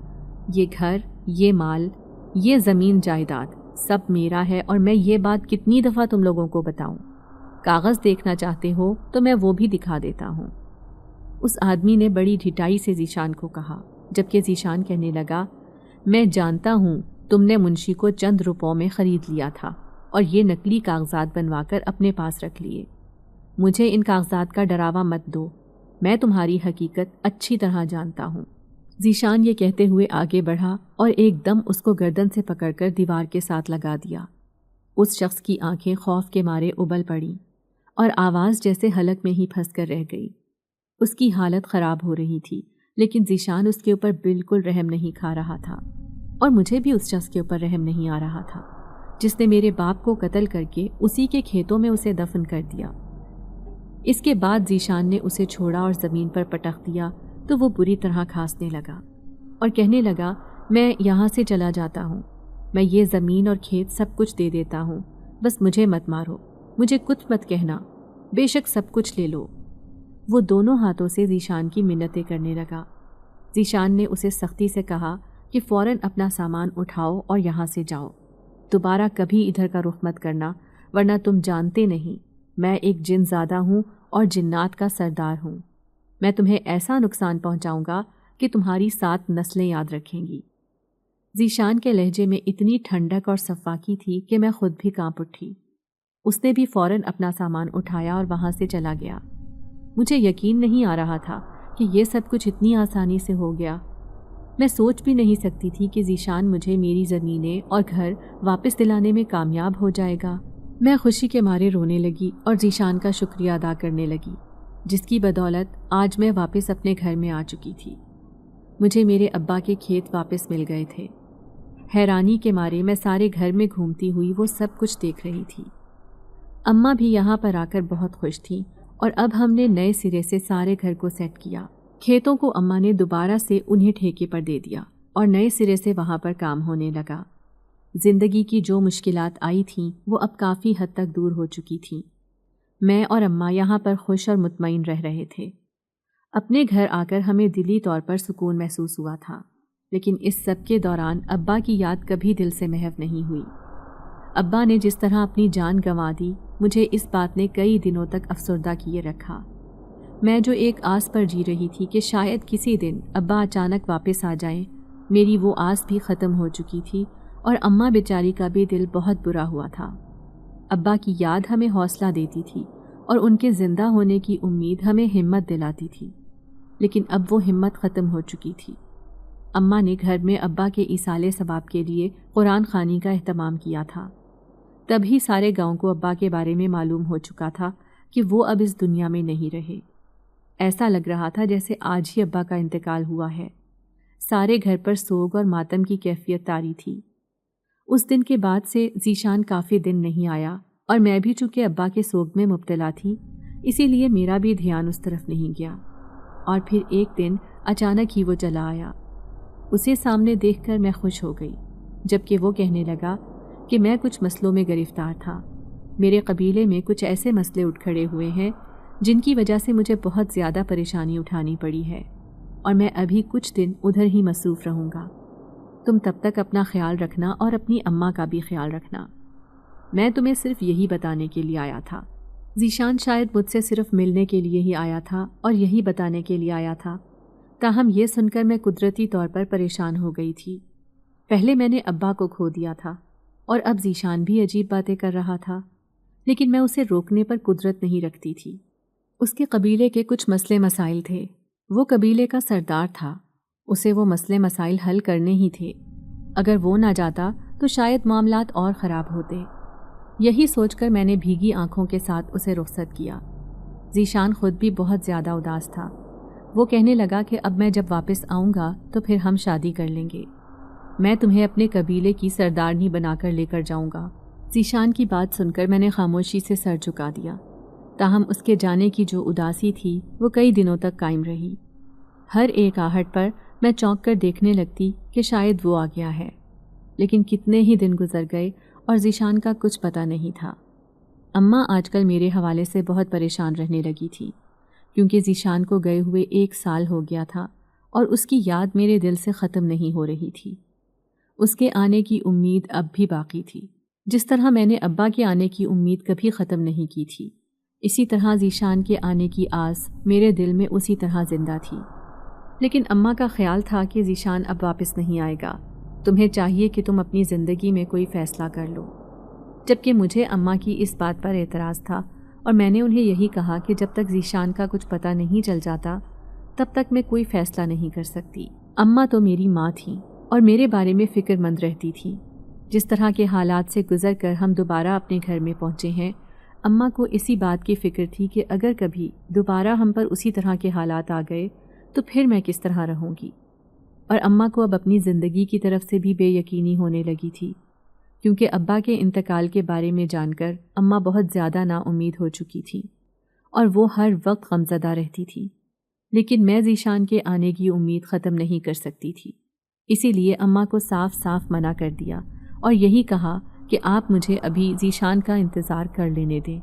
یہ گھر، یہ مال، یہ زمین جائیداد سب میرا ہے، اور میں یہ بات کتنی دفعہ تم لوگوں کو بتاؤں؟ کاغذ دیکھنا چاہتے ہو تو میں وہ بھی دکھا دیتا ہوں۔ اس آدمی نے بڑی ڈھٹائی سے ذیشان کو کہا، جبکہ ذیشان کہنے لگا، میں جانتا ہوں تم نے منشی کو چند روپوں میں خرید لیا تھا اور یہ نقلی کاغذات بنوا کر اپنے پاس رکھ لیے۔ مجھے ان کاغذات کا ڈراوا مت دو، میں تمہاری حقیقت اچھی طرح جانتا ہوں۔ ذیشان یہ کہتے ہوئے آگے بڑھا اور ایک دم اس کو گردن سے پکڑ کر دیوار کے ساتھ لگا دیا۔ اس شخص کی آنکھیں خوف کے مارے ابل پڑیں اور آواز جیسے حلق میں ہی پھنس کر رہ گئی۔ اس کی حالت خراب ہو رہی تھی، لیکن ذیشان اس کے اوپر بالکل رحم نہیں کھا رہا تھا، اور مجھے بھی اس شخص کے اوپر رحم نہیں آ رہا تھا جس نے میرے باپ کو قتل کر کے اسی کے کھیتوں میں اسے دفن کر دیا۔ اس کے بعد ذیشان نے اسے چھوڑا اور زمین پر پٹخ دیا تو وہ بری طرح کھانسنے لگا اور کہنے لگا، میں یہاں سے چلا جاتا ہوں، میں یہ زمین اور کھیت سب کچھ دے دیتا ہوں، بس مجھے مت مارو، مجھے کچھ مت کہنا، بے شک سب کچھ لے لو۔ وہ دونوں ہاتھوں سے ذیشان کی منتیں کرنے لگا۔ ذیشان نے اسے سختی سے کہا کہ فوراً اپنا سامان اٹھاؤ اور یہاں سے جاؤ، دوبارہ کبھی ادھر کا رخ مت کرنا، ورنہ تم جانتے نہیں میں ایک جن زادہ ہوں اور جنات کا سردار ہوں، میں تمہیں ایسا نقصان پہنچاؤں گا کہ تمہاری 7 نسلیں یاد رکھیں گی۔ ذیشان کے لہجے میں اتنی ٹھنڈک اور صفاکی تھی کہ میں خود بھی کانپ اٹھی۔ اس نے بھی فوراً اپنا سامان اٹھایا اور وہاں سے چلا گیا۔ مجھے یقین نہیں آ رہا تھا کہ یہ سب کچھ اتنی آسانی سے ہو گیا۔ میں سوچ بھی نہیں سکتی تھی کہ ذیشان مجھے میری زمینیں اور گھر واپس دلانے میں کامیاب ہو جائے گا۔ میں خوشی کے مارے رونے لگی اور ذیشان کا شکریہ ادا کرنے لگی، جس کی بدولت آج میں واپس اپنے گھر میں آ چکی تھی۔ مجھے میرے ابا کے کھیت واپس مل گئے تھے۔ حیرانی کے مارے میں سارے گھر میں گھومتی ہوئی وہ سب کچھ دیکھ رہی تھی۔ اماں بھی یہاں پر آ کر بہت خوش تھیں، اور اب ہم نے نئے سرے سے سارے گھر کو سیٹ کیا کھیتوں کو اماں نے دوبارہ سے انہیں ٹھیکے پر دے دیا اور نئے سرے سے وہاں پر کام ہونے لگا۔ زندگی کی جو مشکلات آئی تھیں وہ اب کافی حد تک دور ہو چکی تھیں۔ میں اور اماں یہاں پر خوش اور مطمئن رہ رہے تھے۔ اپنے گھر آ کر ہمیں دلی طور پر سکون محسوس ہوا تھا، لیکن اس سب کے دوران ابا کی یاد کبھی دل سے محو نہیں ہوئی۔ ابا نے جس طرح اپنی جان گنوا دی، مجھے اس بات نے کئی دنوں تک افسردہ کیے رکھا۔ میں جو ایک آس پر جی رہی تھی کہ شاید کسی دن ابا اچانک واپس آ جائیں، میری وہ آس بھی ختم ہو چکی تھی اور اماں بیچاری کا بھی دل بہت برا ہوا تھا۔ ابا کی یاد ہمیں حوصلہ دیتی تھی اور ان کے زندہ ہونے کی امید ہمیں ہمت دلاتی تھی، لیکن اب وہ ہمت ختم ہو چکی تھی۔ اماں نے گھر میں ابا کے ایصال ثواب کے لیے قرآن خوانی کا اہتمام کیا تھا۔ تبھی سارے گاؤں کو ابا کے بارے میں معلوم ہو چکا تھا کہ وہ اب اس دنیا میں نہیں رہے۔ ایسا لگ رہا تھا جیسے آج ہی ابا کا انتقال ہوا ہے۔ سارے گھر پر سوگ اور ماتم کی کیفیت طاری تھی۔ اس دن کے بعد سے ذیشان کافی دن نہیں آیا، اور میں بھی چونکہ ابا کے سوگ میں مبتلا تھی، اسی لیے میرا بھی دھیان اس طرف نہیں گیا۔ اور پھر ایک دن اچانک ہی وہ چلا آیا۔ اسے سامنے دیکھ کر میں خوش ہو گئی، جبکہ وہ کہنے لگا کہ میں کچھ مسئلوں میں گرفتار تھا۔ میرے قبیلے میں کچھ ایسے مسئلے اٹھ کھڑے ہوئے ہیں جن کی وجہ سے مجھے بہت زیادہ پریشانی اٹھانی پڑی ہے، اور میں ابھی کچھ دن ادھر ہی مصروف رہوں گا۔ تم تب تک اپنا خیال رکھنا اور اپنی اماں کا بھی خیال رکھنا۔ میں تمہیں صرف یہی بتانے کے لیے آیا تھا۔ ذیشان شاید مجھ سے صرف ملنے کے لیے ہی آیا تھا اور یہی بتانے کے لیے آیا تھا، تاہم یہ سن کر میں قدرتی طور پر پریشان ہو گئی تھی۔ پہلے میں نے ابا کو کھو دیا تھا، اور اب ذیشان بھی عجیب باتیں کر رہا تھا، لیکن میں اسے روکنے پر قدرت نہیں رکھتی تھی۔ اس کے قبیلے کے کچھ مسئلے مسائل تھے، وہ قبیلے کا سردار تھا، اسے وہ مسئلے مسائل حل کرنے ہی تھے۔ اگر وہ نہ جاتا تو شاید معاملات اور خراب ہوتے۔ یہی سوچ کر میں نے بھیگی آنکھوں کے ساتھ اسے رخصت کیا۔ ذیشان خود بھی بہت زیادہ اداس تھا۔ وہ کہنے لگا کہ اب میں جب واپس آؤں گا تو پھر ہم شادی کر لیں گے، میں تمہیں اپنے قبیلے کی سردارنی بنا کر لے کر جاؤں گا۔ ذیشان کی بات سن کر میں نے خاموشی سے سر جھکا دیا، تاہم اس کے جانے کی جو اداسی تھی وہ کئی دنوں تک قائم رہی۔ ہر ایک آہٹ پر میں چونک کر دیکھنے لگتی کہ شاید وہ آ گیا ہے، لیکن کتنے ہی دن گزر گئے اور ذیشان کا کچھ پتہ نہیں تھا۔ اماں آج کل میرے حوالے سے بہت پریشان رہنے لگی تھی، کیونکہ ذیشان کو گئے ہوئے 1 سال ہو گیا تھا اور اس کی یاد میرے دل سے ختم نہیں ہو رہی تھی۔ اس کے آنے کی امید اب بھی باقی تھی، جس طرح میں نے ابا کے آنے کی امید کبھی ختم نہیں کی تھی، اسی طرح ذیشان کے آنے کی آس میرے دل میں اسی طرح زندہ تھی۔ لیکن اماں کا خیال تھا کہ ذیشان اب واپس نہیں آئے گا، تمہیں چاہیے کہ تم اپنی زندگی میں کوئی فیصلہ کر لو۔ جبکہ مجھے اماں کی اس بات پر اعتراض تھا، اور میں نے انہیں یہی کہا کہ جب تک ذیشان کا کچھ پتہ نہیں چل جاتا تب تک میں کوئی فیصلہ نہیں کر سکتی۔ اماں تو میری ماں تھیں اور میرے بارے میں فکر مند رہتی تھی۔ جس طرح کے حالات سے گزر کر ہم دوبارہ اپنے گھر میں پہنچے ہیں، اماں کو اسی بات کی فکر تھی کہ اگر کبھی دوبارہ ہم پر اسی طرح کے حالات آ گئے تو پھر میں کس طرح رہوں گی۔ اور اماں کو اب اپنی زندگی کی طرف سے بھی بے یقینی ہونے لگی تھی، کیونکہ ابا کے انتقال کے بارے میں جان کر اماں بہت زیادہ نا امید ہو چکی تھی اور وہ ہر وقت غمزدہ رہتی تھی۔ لیکن میں ذیشان کے آنے کی امید ختم نہیں کر سکتی تھی، اسی لیے اماں کو صاف صاف منع کر دیا اور یہی کہا کہ آپ مجھے ابھی ذیشان کا انتظار کر لینے دیں،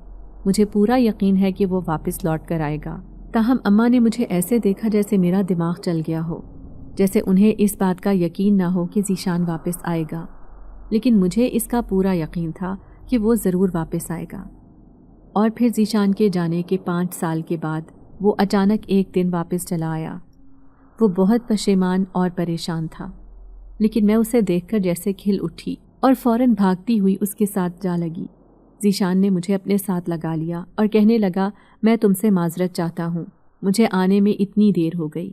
مجھے پورا یقین ہے کہ وہ واپس لوٹ کر آئے گا۔ تاہم اماں نے مجھے ایسے دیکھا جیسے میرا دماغ چل گیا ہو، جیسے انہیں اس بات کا یقین نہ ہو کہ ذیشان واپس آئے گا، لیکن مجھے اس کا پورا یقین تھا کہ وہ ضرور واپس آئے گا۔ اور پھر ذیشان کے جانے کے 5 سال کے بعد وہ اچانک ایک دن واپس چلا آیا۔ وہ بہت پشیمان اور پریشان تھا، لیکن میں اسے دیکھ کر جیسے کھل اٹھی اور فوراً بھاگتی ہوئی اس کے ساتھ جا لگی۔ ذیشان نے مجھے اپنے ساتھ لگا لیا اور کہنے لگا، میں تم سے معذرت چاہتا ہوں، مجھے آنے میں اتنی دیر ہو گئی۔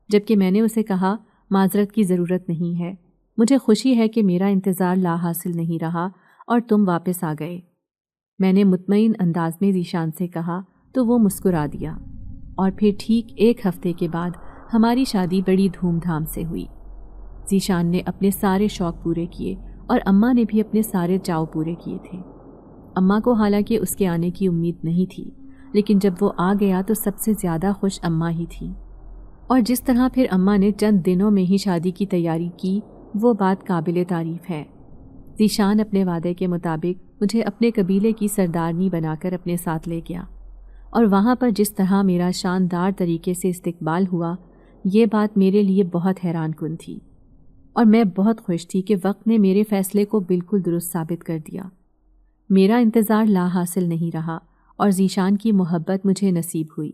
جبکہ میں نے اسے کہا، معذرت کی ضرورت نہیں ہے، مجھے خوشی ہے کہ میرا انتظار لا حاصل نہیں رہا اور تم واپس آ گئے۔ میں نے مطمئن انداز میں ذیشان سے کہا تو وہ مسکرا دیا، اور پھر ٹھیک 1 ہفتے کے بعد ہماری شادی بڑی دھوم دھام سے ہوئی۔ ذیشان نے اپنے سارے شوق پورے کیے اور اماں نے بھی اپنے سارے چاؤ پورے کیے تھے۔ اماں کو حالانکہ اس کے آنے کی امید نہیں تھی، لیکن جب وہ آ گیا تو سب سے زیادہ خوش اماں ہی تھی۔ اور جس طرح پھر اماں نے چند دنوں میں ہی شادی کی تیاری کی وہ بات قابل تعریف ہے۔ ذیشان اپنے وعدے کے مطابق مجھے اپنے قبیلے کی سردارنی بنا کر اپنے ساتھ لے گیا، اور وہاں پر جس طرح میرا شاندار طریقے سے استقبال ہوا یہ بات میرے لیے بہت حیران کن تھی، اور میں بہت خوش تھی کہ وقت نے میرے فیصلے کو بالکل درست ثابت کر دیا۔ میرا انتظار لا حاصل نہیں رہا اور ذیشان کی محبت مجھے نصیب ہوئی۔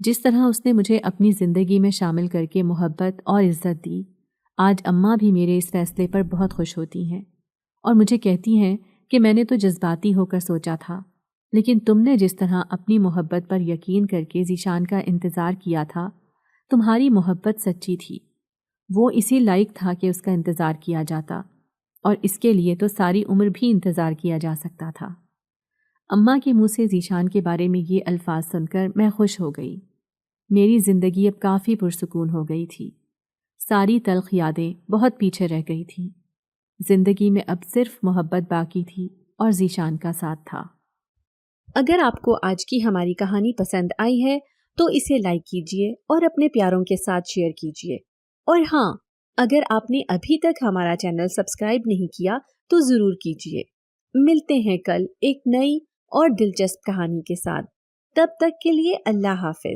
جس طرح اس نے مجھے اپنی زندگی میں شامل کر کے محبت اور عزت دی، آج اماں بھی میرے اس فیصلے پر بہت خوش ہوتی ہیں اور مجھے کہتی ہیں کہ میں نے تو جذباتی ہو کر سوچا تھا، لیکن تم نے جس طرح اپنی محبت پر یقین کر کے ذیشان کا انتظار کیا تھا، تمہاری محبت سچی تھی، وہ اسی لائق تھا کہ اس کا انتظار کیا جاتا، اور اس کے لیے تو ساری عمر بھی انتظار کیا جا سکتا تھا۔ اماں کے منہ سے ذیشان کے بارے میں یہ الفاظ سن کر میں خوش ہو گئی۔ میری زندگی اب کافی پرسکون ہو گئی تھی، ساری تلخ یادیں بہت پیچھے رہ گئی تھیں، زندگی میں اب صرف محبت باقی تھی اور ذیشان کا ساتھ تھا۔ اگر آپ کو آج کی ہماری کہانی پسند آئی ہے تو اسے لائک کیجیے اور اپنے پیاروں کے ساتھ شیئر کیجیے، اور ہاں، اگر آپ نے ابھی تک ہمارا چینل سبسکرائب نہیں کیا تو ضرور کیجیے۔ ملتے ہیں کل ایک نئی اور دلچسپ کہانی کے ساتھ، تب تک کے لیے اللہ حافظ۔